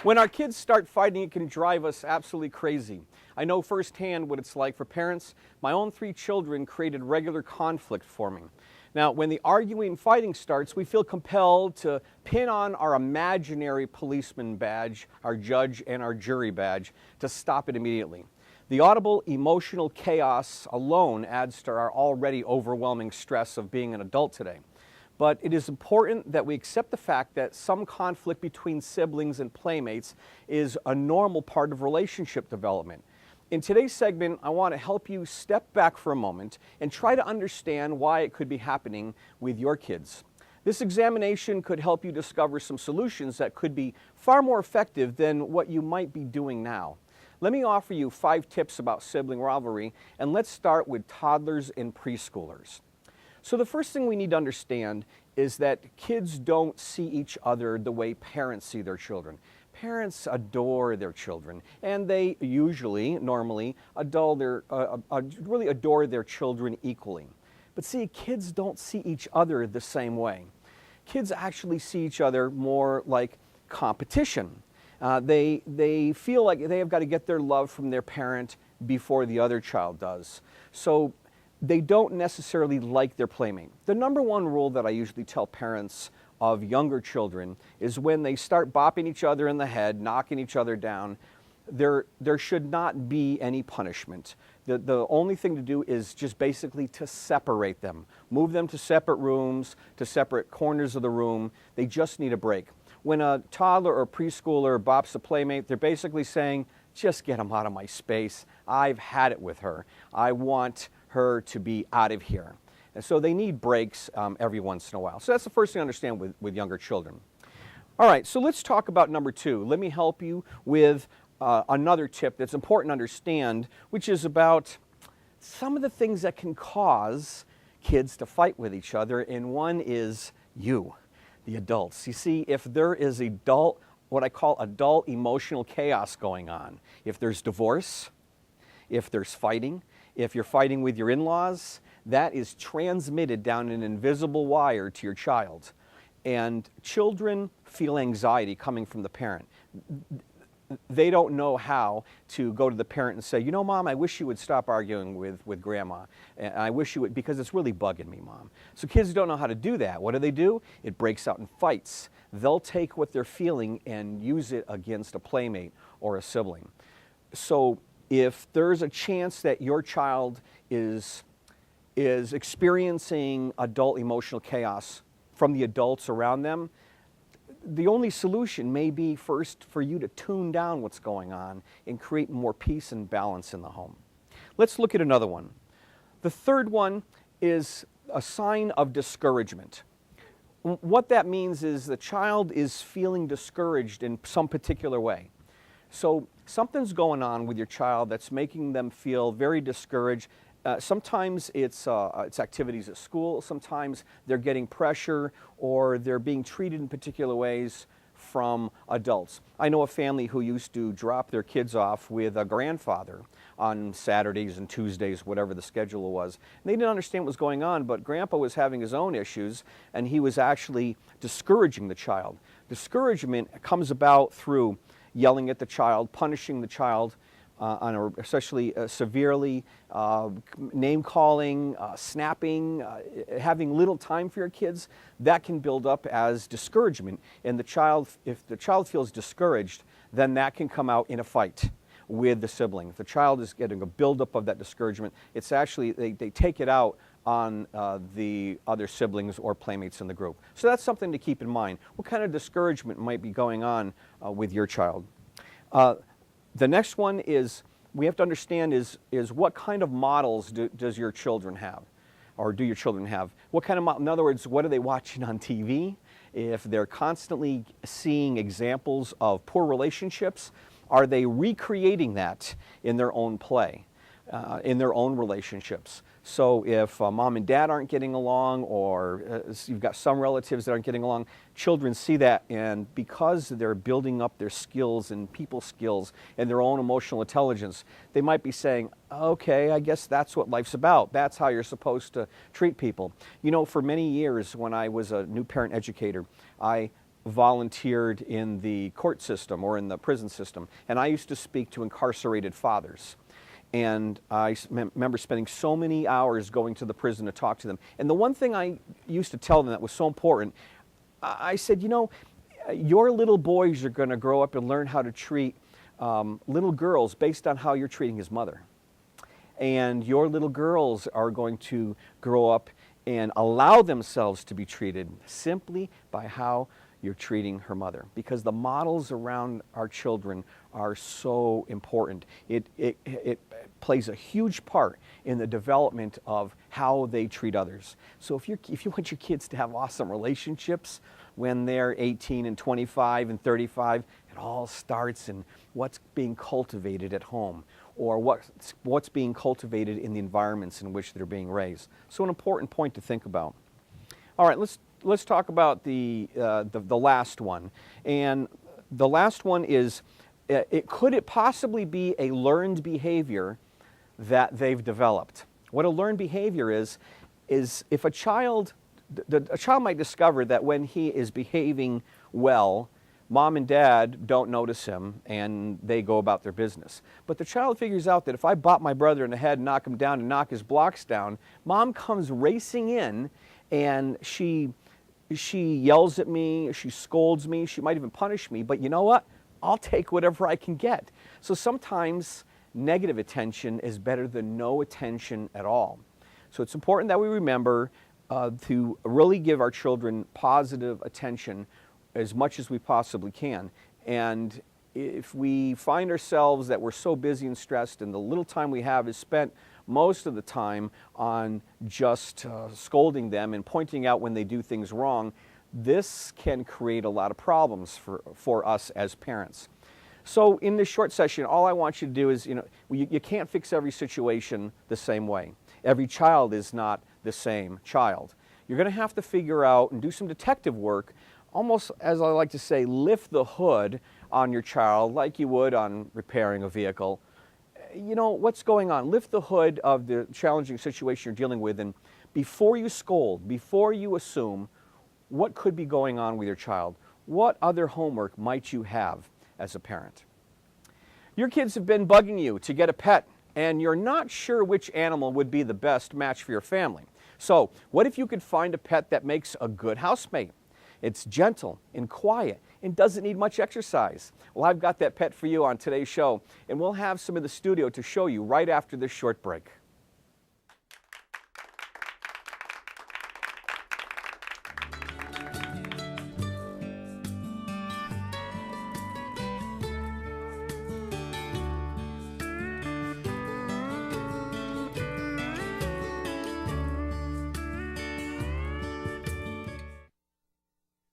When our kids start fighting, it can drive us absolutely crazy. I know firsthand what it's like for parents. My own 3 children created regular conflict for me. Now, when the arguing and fighting starts, we feel compelled to pin on our imaginary policeman badge, our judge and our jury badge, to stop it immediately. The audible emotional chaos alone adds to our already overwhelming stress of being an adult today. But it is important that we accept the fact that some conflict between siblings and playmates is a normal part of relationship development. In today's segment, I want to help you step back for a moment and try to understand why it could be happening with your kids. This examination could help you discover some solutions that could be far more effective than what you might be doing now. Let me offer you 5 tips about sibling rivalry, and let's start with toddlers and preschoolers. So the first thing we need to understand is that kids don't see each other the way parents see their children. Parents adore their children, and they normally, really adore their children equally. But see, kids don't see each other the same way. Kids actually see each other more like competition. They feel like they have got to get their love from their parent before the other child does. So they don't necessarily like their playmate. The number one rule that I usually tell parents of younger children is when they start bopping each other in the head, knocking each other down, there should not be any punishment. The only thing to do is just basically to separate them. Move them to separate rooms, to separate corners of the room. They just need a break. When a toddler or preschooler bops a playmate, they're basically saying, just get them out of my space. I've had it with her. I want her to be out of here. And so they need breaks every once in a while. So that's the first thing to understand with younger children. All right, so let's talk about number 2. Let me help you with another tip that's important to understand, which is about some of the things that can cause kids to fight with each other, and one is you, the adults. You see, if there is what I call adult emotional chaos going on, if there's divorce, if there's fighting, if you're fighting with your in-laws, that is transmitted down an invisible wire to your child. And children feel anxiety coming from the parent. They don't know how to go to the parent and say, you know, Mom, I wish you would stop arguing with Grandma. And I wish you would, because it's really bugging me, Mom. So kids don't know how to do that. What do? It breaks out in fights. They'll take what they're feeling and use it against a playmate or a sibling. So if there's a chance that your child is experiencing adult emotional chaos from the adults around them, the only solution may be first for you to tune down what's going on and create more peace and balance in the home. Let's look at another one. The third one is a sign of discouragement. What that means is the child is feeling discouraged in some particular way. So something's going on with your child that's making them feel very discouraged. Sometimes it's activities at school, sometimes they're getting pressure or they're being treated in particular ways from adults. I know a family who used to drop their kids off with a grandfather on Saturdays and Tuesdays, whatever the schedule was. And they didn't understand what was going on, but Grandpa was having his own issues and he was actually discouraging the child. Discouragement comes about through yelling at the child, punishing the child, especially severely, name-calling, snapping, having little time for your kids, that can build up as discouragement. And if the child feels discouraged, then that can come out in a fight with the sibling. If the child is getting a buildup of that discouragement, it's actually, they take it out on the other siblings or playmates in the group. So that's something to keep in mind. What kind of discouragement might be going on with your child? The next one is, we have to understand is what kind of models does your children have, or do your children have? What kind of, in other words, what are they watching on TV? If they're constantly seeing examples of poor relationships, are they recreating that in their own play, in their own relationships? So if mom and dad aren't getting along, or you've got some relatives that aren't getting along, children see that, and because they're building up their skills and people skills and their own emotional intelligence, they might be saying, okay, I guess that's what life's about. That's how you're supposed to treat people. You know, for many years when I was a new parent educator, I volunteered in the court system or in the prison system, and I used to speak to incarcerated fathers. And I remember spending so many hours going to the prison to talk to them. And the one thing I used to tell them that was so important, I said, you know, your little boys are going to grow up and learn how to treat little girls based on how you're treating his mother. And your little girls are going to grow up and allow themselves to be treated simply by how you're treating her mother, because the models around our children are so important. It plays a huge part in the development of how they treat others. So if you want your kids to have awesome relationships when they're 18 and 25 and 35, it all starts in what's being cultivated at home, or what's being cultivated in the environments in which they're being raised. So an important point to think about. All right, let's talk about the last one. And the last one is, could it possibly be a learned behavior that they've developed? What a learned behavior is if a child might discover that when he is behaving well, mom and dad don't notice him and they go about their business. But the child figures out that if I bop my brother in the head, knock him down, and knock his blocks down, mom comes racing in and she yells at me, she scolds me, she might even punish me, but you know what? I'll take whatever I can get. So sometimes negative attention is better than no attention at all. So it's important that we remember to really give our children positive attention as much as we possibly can. And if we find ourselves that we're so busy and stressed and the little time we have is spent most of the time on just scolding them and pointing out when they do things wrong, this can create a lot of problems for us as parents. So in this short session, all I want you to do is, you can't fix every situation the same way. Every child is not the same child. You're going to have to figure out and do some detective work, almost, as I like to say, lift the hood on your child like you would on repairing a vehicle. What's going on? Lift the hood of the challenging situation you're dealing with, and before you scold, before you assume, what could be going on with your child? What other homework might you have as a parent? Your kids have been bugging you to get a pet, and you're not sure which animal would be the best match for your family. So, what if you could find a pet that makes a good housemate? It's gentle and quiet and doesn't need much exercise. Well, I've got that pet for you on today's show, and we'll have some in the studio to show you right after this short break.